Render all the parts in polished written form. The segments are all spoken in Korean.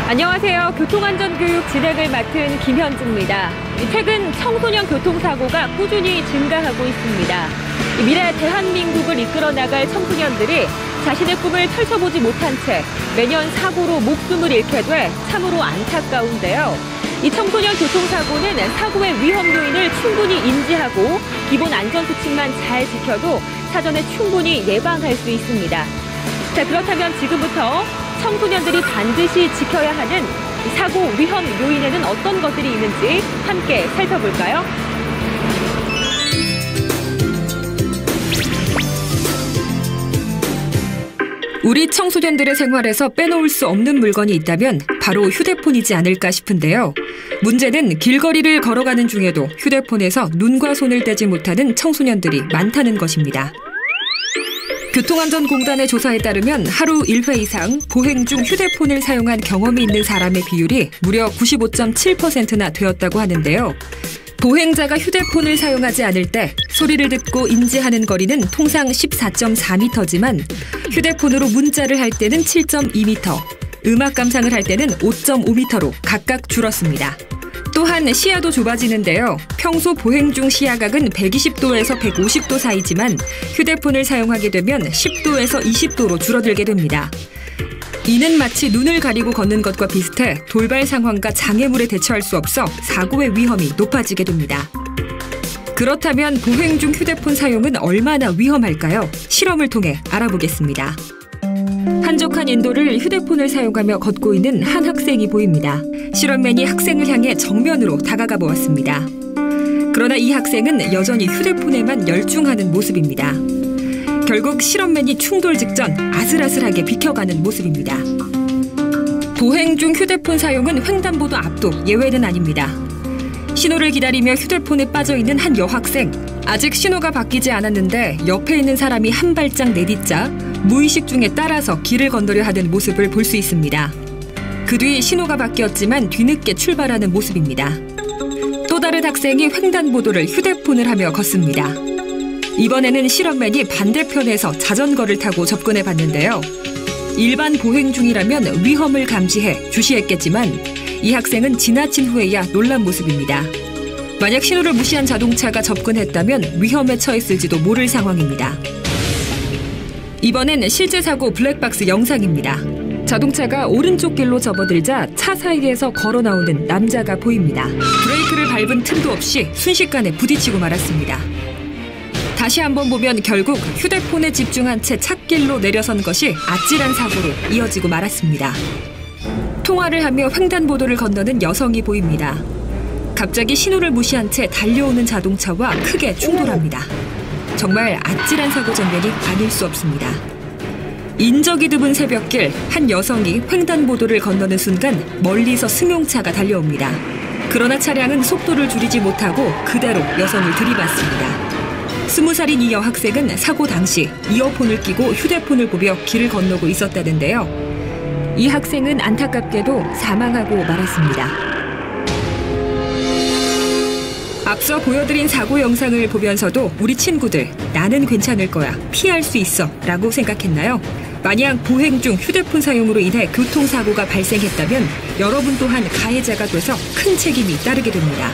안녕하세요. 교통안전교육 진행을 맡은 김현주입니다. 최근 청소년 교통사고가 꾸준히 증가하고 있습니다. 미래 대한민국을 이끌어 나갈 청소년들이 자신의 꿈을 펼쳐보지 못한 채 매년 사고로 목숨을 잃게 돼 참으로 안타까운데요. 이 청소년 교통사고는 사고의 위험 요인을 충분히 인지하고 기본 안전수칙만 잘 지켜도 사전에 충분히 예방할 수 있습니다. 자, 그렇다면 지금부터 청소년들이 반드시 지켜야 하는 사고 위험 요인에는 어떤 것들이 있는지 함께 살펴볼까요? 우리 청소년들의 생활에서 빼놓을 수 없는 물건이 있다면 바로 휴대폰이지 않을까 싶은데요. 문제는 길거리를 걸어가는 중에도 휴대폰에서 눈과 손을 떼지 못하는 청소년들이 많다는 것입니다. 교통안전공단의 조사에 따르면 하루 1회 이상 보행 중 휴대폰을 사용한 경험이 있는 사람의 비율이 무려 95.7%나 되었다고 하는데요. 보행자가 휴대폰을 사용하지 않을 때 소리를 듣고 인지하는 거리는 통상 14.4m지만 휴대폰으로 문자를 할 때는 7.2m, 음악 감상을 할 때는 5.5m로 각각 줄었습니다. 또한 시야도 좁아지는데요. 평소 보행 중 시야각은 120도에서 150도 사이지만 휴대폰을 사용하게 되면 10도에서 20도로 줄어들게 됩니다. 이는 마치 눈을 가리고 걷는 것과 비슷해 돌발 상황과 장애물에 대처할 수 없어 사고의 위험이 높아지게 됩니다. 그렇다면 보행 중 휴대폰 사용은 얼마나 위험할까요? 실험을 통해 알아보겠습니다. 한적한 인도를 휴대폰을 사용하며 걷고 있는 한 학생이 보입니다. 실험맨이 학생을 향해 정면으로 다가가 보았습니다. 그러나 이 학생은 여전히 휴대폰에만 열중하는 모습입니다. 결국 실험맨이 충돌 직전 아슬아슬하게 비켜가는 모습입니다. 보행 중 휴대폰 사용은 횡단보도 앞도 예외는 아닙니다. 신호를 기다리며 휴대폰에 빠져있는 한 여학생. 아직 신호가 바뀌지 않았는데 옆에 있는 사람이 한 발짝 내딛자 무의식 중에 따라서 길을 건너려 하는 모습을 볼 수 있습니다. 그 뒤 신호가 바뀌었지만 뒤늦게 출발하는 모습입니다. 또 다른 학생이 횡단보도를 휴대폰을 하며 걷습니다. 이번에는 실험맨이 반대편에서 자전거를 타고 접근해 봤는데요. 일반 보행 중이라면 위험을 감지해 주시했겠지만 이 학생은 지나친 후에야 놀란 모습입니다. 만약 신호를 무시한 자동차가 접근했다면 위험에 처했을지도 모를 상황입니다. 이번엔 실제 사고 블랙박스 영상입니다. 자동차가 오른쪽 길로 접어들자 차 사이에서 걸어 나오는 남자가 보입니다. 브레이크를 밟은 틈도 없이 순식간에 부딪히고 말았습니다. 다시 한번 보면 결국 휴대폰에 집중한 채 찻길로 내려선 것이 아찔한 사고로 이어지고 말았습니다. 통화를 하며 횡단보도를 건너는 여성이 보입니다. 갑자기 신호를 무시한 채 달려오는 자동차와 크게 충돌합니다. 정말 아찔한 사고 장면이 아닐 수 없습니다. 인적이 드문 새벽길, 한 여성이 횡단보도를 건너는 순간 멀리서 승용차가 달려옵니다. 그러나 차량은 속도를 줄이지 못하고 그대로 여성을 들이받습니다. 20살인 이 여학생은 사고 당시 이어폰을 끼고 휴대폰을 보며 길을 건너고 있었다는데요. 이 학생은 안타깝게도 사망하고 말았습니다. 앞서 보여드린 사고 영상을 보면서도 우리 친구들 나는 괜찮을 거야, 피할 수 있어 라고 생각했나요? 만약 보행 중 휴대폰 사용으로 인해 교통사고가 발생했다면 여러분 또한 가해자가 돼서 큰 책임이 따르게 됩니다.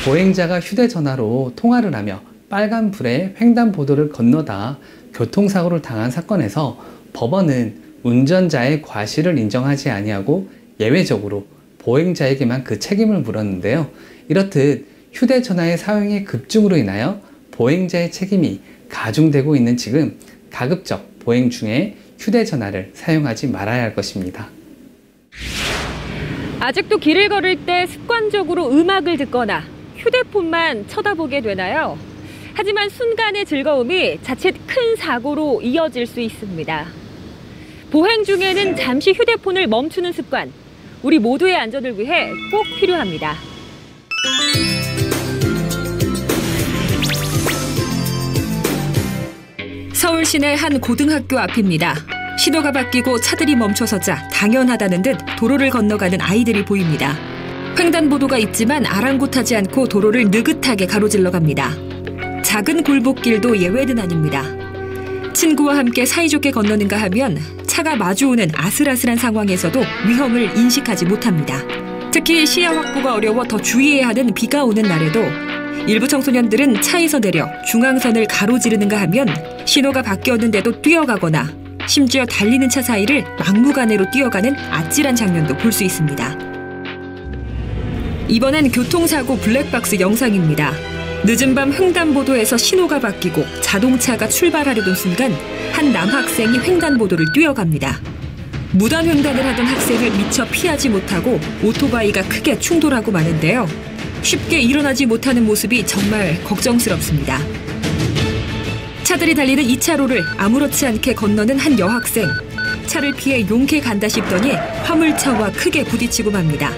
보행자가 휴대전화로 통화를 하며 빨간불에 횡단보도를 건너다 교통사고를 당한 사건에서 법원은 운전자의 과실을 인정하지 아니하고 예외적으로 보행자에게만 그 책임을 물었는데요. 이렇듯 휴대전화의 사용의 급증으로 인하여 보행자의 책임이 가중되고 있는 지금 가급적 보행 중에 휴대전화를 사용하지 말아야 할 것입니다. 아직도 길을 걸을 때 습관적으로 음악을 듣거나 휴대폰만 쳐다보게 되나요? 하지만 순간의 즐거움이 자칫 큰 사고로 이어질 수 있습니다. 보행 중에는 잠시 휴대폰을 멈추는 습관, 우리 모두의 안전을 위해 꼭 필요합니다. 서울 시내 한 고등학교 앞입니다. 신호가 바뀌고 차들이 멈춰서자 당연하다는 듯 도로를 건너가는 아이들이 보입니다. 횡단보도가 있지만 아랑곳하지 않고 도로를 느긋하게 가로질러 갑니다. 작은 굴복길도 예외는 아닙니다. 친구와 함께 사이좋게 건너는가 하면 차가 마주오는 아슬아슬한 상황에서도 위험을 인식하지 못합니다. 특히 시야 확보가 어려워 더 주의해야 하는 비가 오는 날에도 일부 청소년들은 차에서 내려 중앙선을 가로지르는가 하면 신호가 바뀌었는데도 뛰어가거나 심지어 달리는 차 사이를 막무가내로 뛰어가는 아찔한 장면도 볼 수 있습니다. 이번엔 교통사고 블랙박스 영상입니다. 늦은 밤 횡단보도에서 신호가 바뀌고 자동차가 출발하려던 순간 한 남학생이 횡단보도를 뛰어갑니다. 무단 횡단을 하던 학생을 미처 피하지 못하고 오토바이가 크게 충돌하고 마는데요. 쉽게 일어나지 못하는 모습이 정말 걱정스럽습니다. 차들이 달리는 2차로를 아무렇지 않게 건너는 한 여학생. 차를 피해 용케 간다 싶더니 화물차와 크게 부딪히고 맙니다.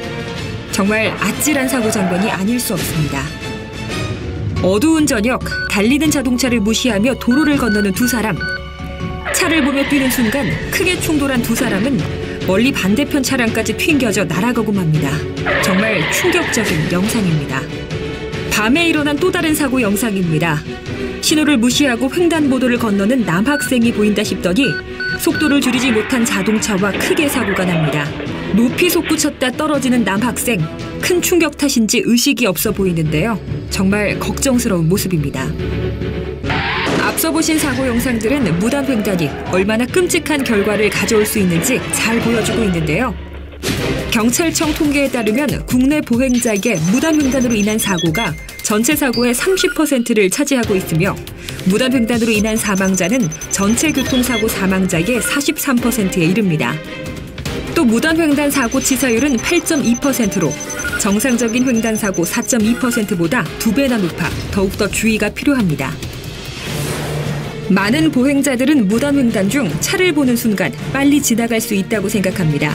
정말 아찔한 사고 장면이 아닐 수 없습니다. 어두운 저녁, 달리는 자동차를 무시하며 도로를 건너는 두 사람. 차를 보며 뛰는 순간 크게 충돌한 두 사람은 멀리 반대편 차량까지 튕겨져 날아가고 맙니다. 정말 충격적인 영상입니다. 밤에 일어난 또 다른 사고 영상입니다. 신호를 무시하고 횡단보도를 건너는 남학생이 보인다 싶더니 속도를 줄이지 못한 자동차와 크게 사고가 납니다. 높이 솟구쳤다 떨어지는 남학생. 큰 충격 탓인지 의식이 없어 보이는데요. 정말 걱정스러운 모습입니다. 앞서 보신 사고 영상들은 무단 횡단이 얼마나 끔찍한 결과를 가져올 수 있는지 잘 보여주고 있는데요. 경찰청 통계에 따르면 국내 보행자에게 무단 횡단으로 인한 사고가 전체 사고의 30%를 차지하고 있으며 무단 횡단으로 인한 사망자는 전체 교통사고 사망자의 43%에 이릅니다. 또 무단 횡단 사고 치사율은 8.2%로 정상적인 횡단 사고 4.2%보다 2배나 높아 더욱더 주의가 필요합니다. 많은 보행자들은 무단 횡단 중 차를 보는 순간 빨리 지나갈 수 있다고 생각합니다.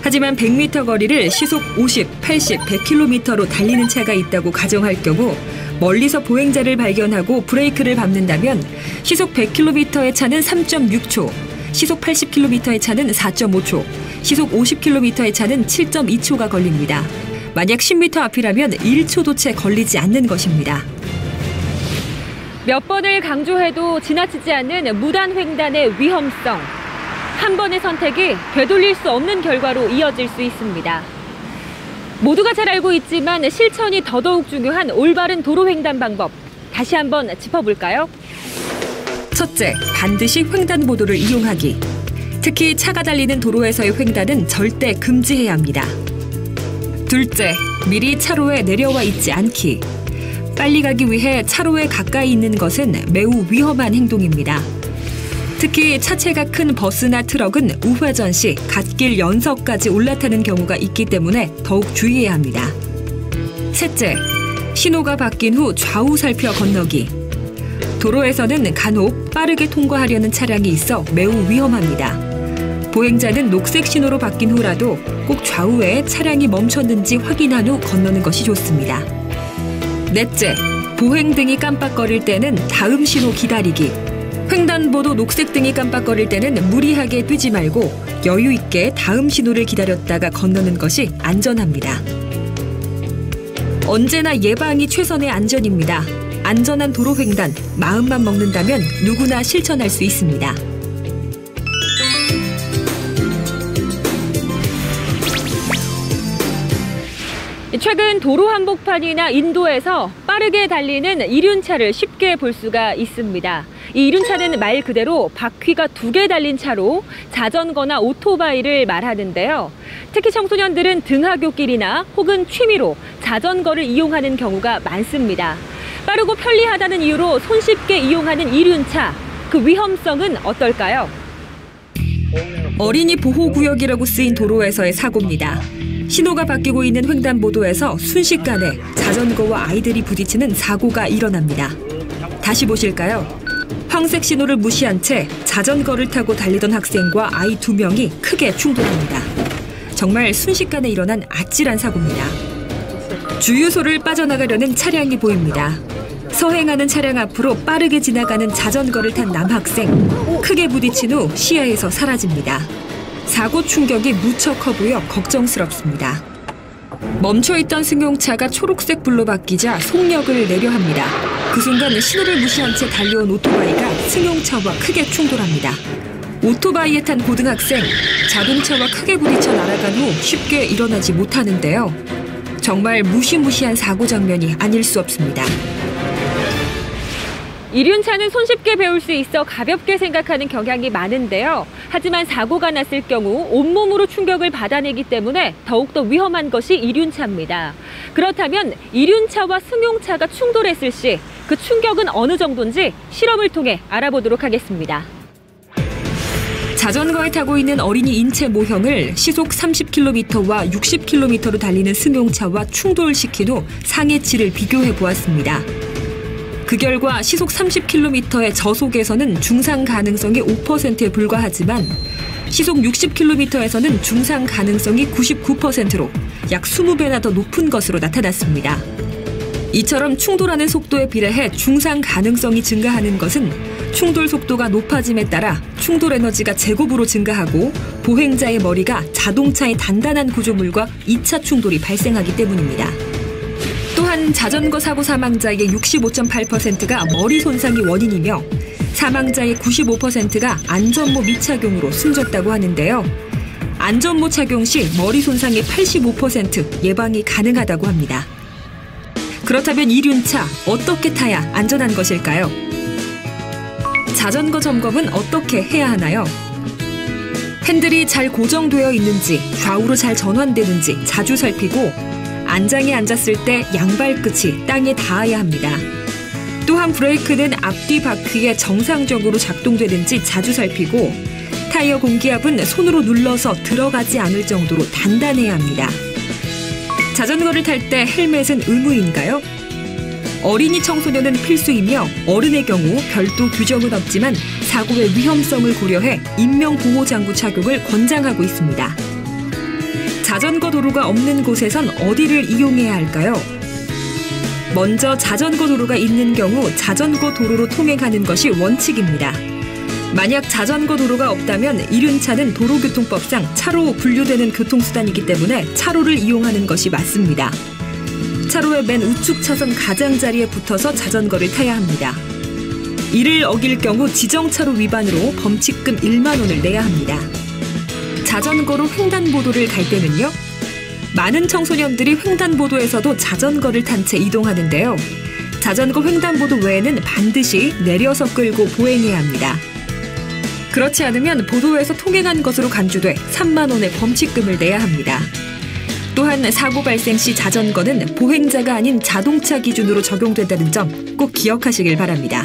하지만 100m 거리를 시속 50, 80, 100km로 달리는 차가 있다고 가정할 경우 멀리서 보행자를 발견하고 브레이크를 밟는다면 시속 100km의 차는 3.6초, 시속 80km의 차는 4.5초, 시속 50km의 차는 7.2초가 걸립니다. 만약 10m 앞이라면 1초도 채 걸리지 않는 것입니다. 몇 번을 강조해도 지나치지 않는 무단 횡단의 위험성. 한 번의 선택이 되돌릴 수 없는 결과로 이어질 수 있습니다. 모두가 잘 알고 있지만 실천이 더더욱 중요한 올바른 도로 횡단 방법. 다시 한번 짚어볼까요? 첫째, 반드시 횡단보도를 이용하기. 특히 차가 달리는 도로에서의 횡단은 절대 금지해야 합니다. 둘째, 미리 차로에 내려와 있지 않기. 빨리 가기 위해 차로에 가까이 있는 것은 매우 위험한 행동입니다. 특히 차체가 큰 버스나 트럭은 우회전 시 갓길 연석까지 올라타는 경우가 있기 때문에 더욱 주의해야 합니다. 셋째, 신호가 바뀐 후 좌우 살펴 건너기. 도로에서는 간혹 빠르게 통과하려는 차량이 있어 매우 위험합니다. 보행자는 녹색 신호로 바뀐 후라도 꼭 좌우에 차량이 멈췄는지 확인한 후 건너는 것이 좋습니다. 넷째, 보행등이 깜빡거릴 때는 다음 신호 기다리기. 횡단보도 녹색등이 깜빡거릴 때는 무리하게 뛰지 말고 여유 있게 다음 신호를 기다렸다가 건너는 것이 안전합니다. 언제나 예방이 최선의 안전입니다. 안전한 도로 횡단, 마음만 먹는다면 누구나 실천할 수 있습니다. 최근 도로 한복판이나 인도에서 빠르게 달리는 이륜차를 쉽게 볼 수가 있습니다. 이 이륜차는 말 그대로 바퀴가 2개 달린 차로 자전거나 오토바이를 말하는데요. 특히 청소년들은 등하굣길이나 혹은 취미로 자전거를 이용하는 경우가 많습니다. 빠르고 편리하다는 이유로 손쉽게 이용하는 이륜차, 그 위험성은 어떨까요? 어린이 보호구역이라고 쓰인 도로에서의 사고입니다. 신호가 바뀌고 있는 횡단보도에서 순식간에 자전거와 아이들이 부딪히는 사고가 일어납니다. 다시 보실까요? 황색 신호를 무시한 채 자전거를 타고 달리던 학생과 아이 2명이 크게 충돌합니다. 정말 순식간에 일어난 아찔한 사고입니다. 주유소를 빠져나가려는 차량이 보입니다. 서행하는 차량 앞으로 빠르게 지나가는 자전거를 탄 남학생. 크게 부딪힌 후 시야에서 사라집니다. 사고 충격이 무척 커 보여 걱정스럽습니다. 멈춰있던 승용차가 초록색 불로 바뀌자 속력을 내려 합니다. 그 순간 신호를 무시한 채 달려온 오토바이가 승용차와 크게 충돌합니다. 오토바이에 탄 고등학생, 자동차와 크게 부딪혀 날아간 후 쉽게 일어나지 못하는데요. 정말 무시무시한 사고 장면이 아닐 수 없습니다. 이륜차는 손쉽게 배울 수 있어 가볍게 생각하는 경향이 많은데요. 하지만 사고가 났을 경우 온몸으로 충격을 받아내기 때문에 더욱더 위험한 것이 이륜차입니다. 그렇다면 이륜차와 승용차가 충돌했을 시 그 충격은 어느 정도인지 실험을 통해 알아보도록 하겠습니다. 자전거에 타고 있는 어린이 인체 모형을 시속 30km와 60km로 달리는 승용차와 충돌시킨 후 상해치를 비교해 보았습니다. 그 결과 시속 30km의 저속에서는 중상 가능성이 5%에 불과하지만 시속 60km에서는 중상 가능성이 99%로 약 20배나 더 높은 것으로 나타났습니다. 이처럼 충돌하는 속도에 비례해 중상 가능성이 증가하는 것은 충돌 속도가 높아짐에 따라 충돌 에너지가 제곱으로 증가하고 보행자의 머리가 자동차의 단단한 구조물과 2차 충돌이 발생하기 때문입니다. 또한 자전거 사고 사망자의 65.8%가 머리 손상이 원인이며 사망자의 95%가 안전모 미착용으로 숨졌다고 하는데요. 안전모 착용 시 머리 손상의 85% 예방이 가능하다고 합니다. 그렇다면 이륜차 어떻게 타야 안전한 것일까요? 자전거 점검은 어떻게 해야 하나요? 핸들이 잘 고정되어 있는지, 좌우로 잘 전환되는지 자주 살피고 안장에 앉았을 때 양발 끝이 땅에 닿아야 합니다. 또한 브레이크는 앞뒤 바퀴에 정상적으로 작동되는지 자주 살피고 타이어 공기압은 손으로 눌러서 들어가지 않을 정도로 단단해야 합니다. 자전거를 탈 때 헬멧은 의무인가요? 어린이 청소년은 필수이며 어른의 경우 별도 규정은 없지만 사고의 위험성을 고려해 인명보호장구 착용을 권장하고 있습니다. 자전거 도로가 없는 곳에선 어디를 이용해야 할까요? 먼저 자전거 도로가 있는 경우 자전거 도로로 통행하는 것이 원칙입니다. 만약 자전거 도로가 없다면 이륜차는 도로교통법상 차로 분류되는 교통수단이기 때문에 차로를 이용하는 것이 맞습니다. 차로의 맨 우측 차선 가장자리에 붙어서 자전거를 타야 합니다. 이를 어길 경우 지정차로 위반으로 범칙금 1만 원을 내야 합니다. 자전거로 횡단보도를 갈 때는요. 많은 청소년들이 횡단보도에서도 자전거를 탄 채 이동하는데요. 자전거 횡단보도 외에는 반드시 내려서 끌고 보행해야 합니다. 그렇지 않으면 보도에서 통행한 것으로 간주돼 3만 원의 범칙금을 내야 합니다. 또한 사고 발생 시 자전거는 보행자가 아닌 자동차 기준으로 적용된다는 점 꼭 기억하시길 바랍니다.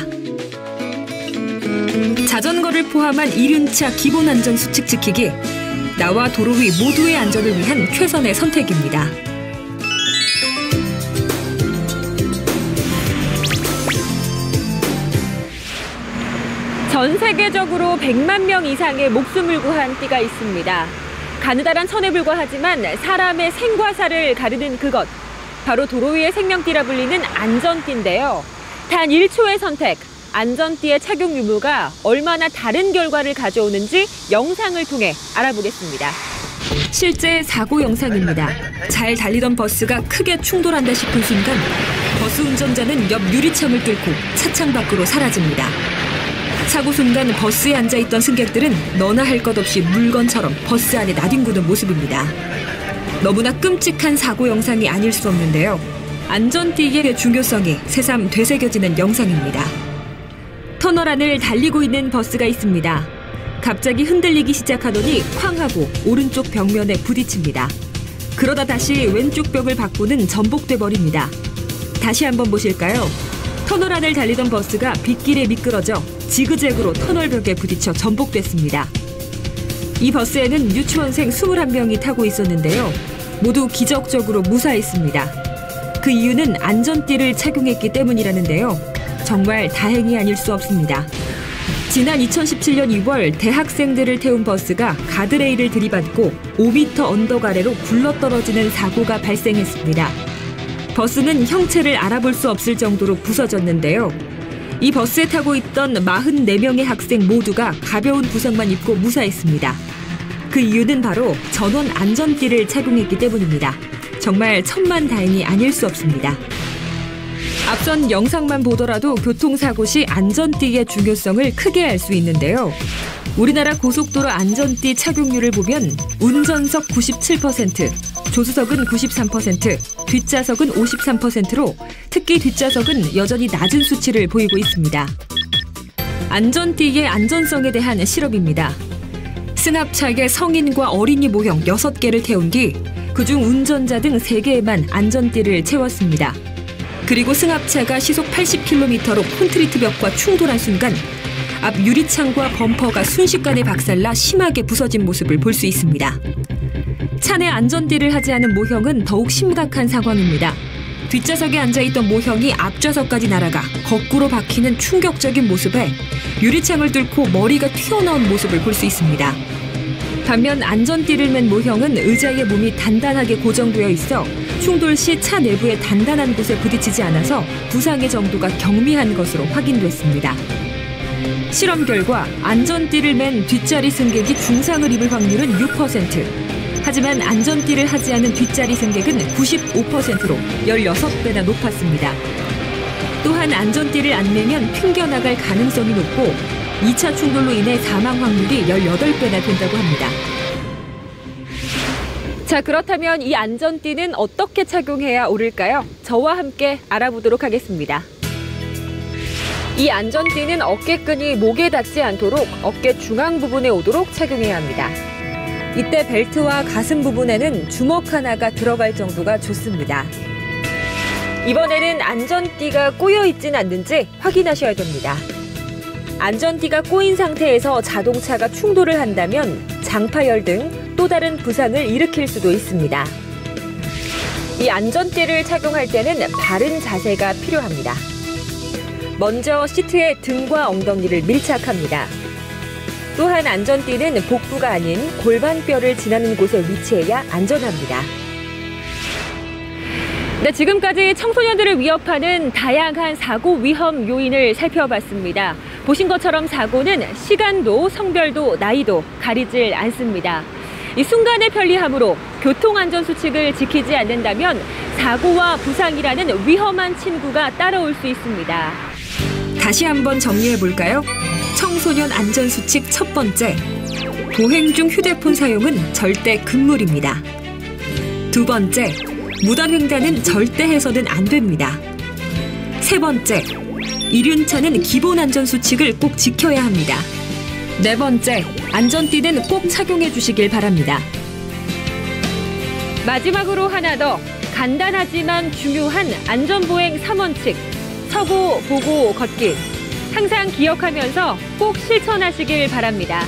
자전거를 포함한 이륜차 기본 안전 수칙 지키기, 나와 도로 위 모두의 안전을 위한 최선의 선택입니다. 전 세계적으로 100만 명 이상의 목숨을 구한 띠가 있습니다. 가느다란 천에 불과하지만 사람의 생과 사를 가르는 그것, 바로 도로 위의 생명띠라 불리는 안전띠인데요. 단 1초의 선택, 안전띠의 착용 유무가 얼마나 다른 결과를 가져오는지 영상을 통해 알아보겠습니다. 실제 사고 영상입니다. 잘 달리던 버스가 크게 충돌한다 싶은 순간 버스 운전자는 옆 유리창을 뚫고 차창 밖으로 사라집니다. 사고 순간 버스에 앉아있던 승객들은 너나 할 것 없이 물건처럼 버스 안에 나뒹구는 모습입니다. 너무나 끔찍한 사고 영상이 아닐 수 없는데요. 안전띠의 중요성이 새삼 되새겨지는 영상입니다. 터널 안을 달리고 있는 버스가 있습니다. 갑자기 흔들리기 시작하더니 쾅 하고 오른쪽 벽면에 부딪힙니다. 그러다 다시 왼쪽 벽을 바꾸는 전복돼 버립니다. 다시 한번 보실까요? 터널 안을 달리던 버스가 빗길에 미끄러져 지그재그로 터널 벽에 부딪혀 전복됐습니다. 이 버스에는 유치원생 21명이 타고 있었는데요. 모두 기적적으로 무사했습니다. 그 이유는 안전띠를 착용했기 때문이라는데요. 정말 다행이 아닐 수 없습니다. 지난 2017년 2월 대학생들을 태운 버스가 가드레일을 들이받고 5m 언덕 아래로 굴러떨어지는 사고가 발생했습니다. 버스는 형체를 알아볼 수 없을 정도로 부서졌는데요. 이 버스에 타고 있던 44명의 학생 모두가 가벼운 부상만 입고 무사했습니다. 그 이유는 바로 전원 안전띠를 착용했기 때문입니다. 정말 천만다행이 아닐 수 없습니다. 앞선 영상만 보더라도 교통사고 시 안전띠의 중요성을 크게 알 수 있는데요. 우리나라 고속도로 안전띠 착용률을 보면 운전석 97%, 조수석은 93%, 뒷좌석은 53%로 특히 뒷좌석은 여전히 낮은 수치를 보이고 있습니다. 안전띠의 안전성에 대한 실험입니다. 승합차에 성인과 어린이 모형 6개를 태운 뒤 그중 운전자 등 3개에만 안전띠를 채웠습니다. 그리고 승합차가 시속 80km로 콘크리트 벽과 충돌한 순간 앞 유리창과 범퍼가 순식간에 박살나 심하게 부서진 모습을 볼 수 있습니다. 차 내 안전띠를 하지 않은 모형은 더욱 심각한 상황입니다. 뒷좌석에 앉아있던 모형이 앞좌석까지 날아가 거꾸로 박히는 충격적인 모습에 유리창을 뚫고 머리가 튀어나온 모습을 볼 수 있습니다. 반면 안전띠를 맨 모형은 의자에 몸이 단단하게 고정되어 있어 충돌 시 차 내부의 단단한 곳에 부딪히지 않아서 부상의 정도가 경미한 것으로 확인됐습니다. 실험 결과 안전띠를 맨 뒷자리 승객이 중상을 입을 확률은 6%. 하지만 안전띠를 하지 않은 뒷자리 승객은 95%로 16배나 높았습니다. 또한 안전띠를 안 매면 튕겨나갈 가능성이 높고 2차 충돌로 인해 사망 확률이 18배나 된다고 합니다. 자, 그렇다면 이 안전띠는 어떻게 착용해야 옳을까요? 저와 함께 알아보도록 하겠습니다. 이 안전띠는 어깨끈이 목에 닿지 않도록 어깨 중앙 부분에 오도록 착용해야 합니다. 이때 벨트와 가슴 부분에는 주먹 하나가 들어갈 정도가 좋습니다. 이번에는 안전띠가 꼬여 있진 않는지 확인하셔야 됩니다. 안전띠가 꼬인 상태에서 자동차가 충돌을 한다면 장파열 등 또 다른 부상을 일으킬 수도 있습니다. 이 안전띠를 착용할 때는 바른 자세가 필요합니다. 먼저 시트에 등과 엉덩이를 밀착합니다. 또한 안전띠는 복부가 아닌 골반뼈를 지나는 곳에 위치해야 안전합니다. 네, 지금까지 청소년들을 위협하는 다양한 사고 위험 요인을 살펴봤습니다. 보신 것처럼 사고는 시간도 성별도 나이도 가리질 않습니다. 이 순간의 편리함으로 교통안전수칙을 지키지 않는다면 사고와 부상이라는 위험한 친구가 따라올 수 있습니다. 다시 한번 정리해볼까요? 청소년 안전수칙 첫 번째, 보행 중 휴대폰 사용은 절대 금물입니다. 두 번째, 무단횡단은 절대 해서는 안 됩니다. 세 번째, 이륜차는 기본 안전수칙을 꼭 지켜야 합니다. 네 번째, 안전띠는 꼭 착용해 주시길 바랍니다. 마지막으로 하나 더, 간단하지만 중요한 안전보행 3원칙, 서고, 보고, 걷기. 항상 기억하면서 꼭 실천하시길 바랍니다.